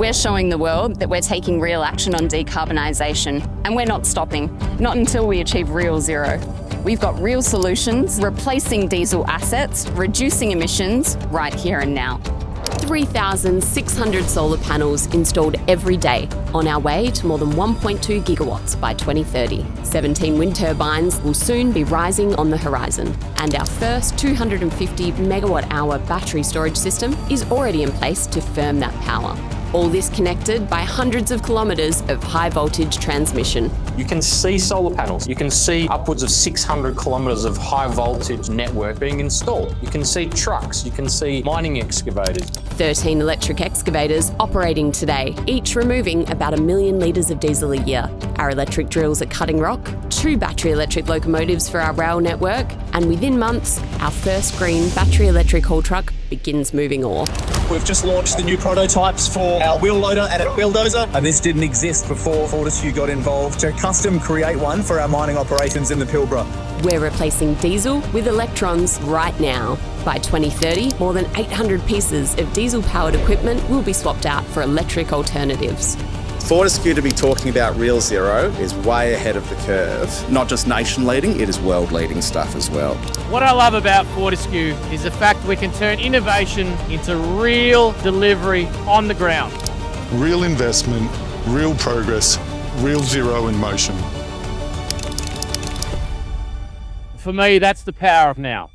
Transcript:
We're showing the world that we're taking real action on decarbonisation, and we're not stopping, not until we achieve real zero. We've got real solutions, replacing diesel assets, reducing emissions right here and now. 3,600 solar panels installed every day, on our way to more than 1.2 gigawatts by 2030. 17 wind turbines will soon be rising on the horizon, and our first 250 megawatt hour battery storage system is already in place to firm that power. All this connected by hundreds of kilometres of high voltage transmission. You can see solar panels. You can see upwards of 600 kilometres of high voltage network being installed. You can see trucks. You can see mining excavators. 13 electric excavators operating today, each removing about 1 million litres of diesel a year. Our electric drills are cutting rock, 2 battery electric locomotives for our rail network, and within months, our first green battery electric haul truck begins moving ore. We've just launched the new prototypes for our wheel loader and our wheel dozer, and this didn't exist before Fortescue got involved to custom create one for our mining operations in the Pilbara. We're replacing diesel with electrons right now. By 2030, more than 800 pieces of diesel-powered equipment will be swapped out for electric alternatives. Fortescue to be talking about real zero is way ahead of the curve. Not just nation leading, it is world leading stuff as well. What I love about Fortescue is the fact we can turn innovation into real delivery on the ground. Real investment, real progress, real zero in motion. For me, that's the power of now.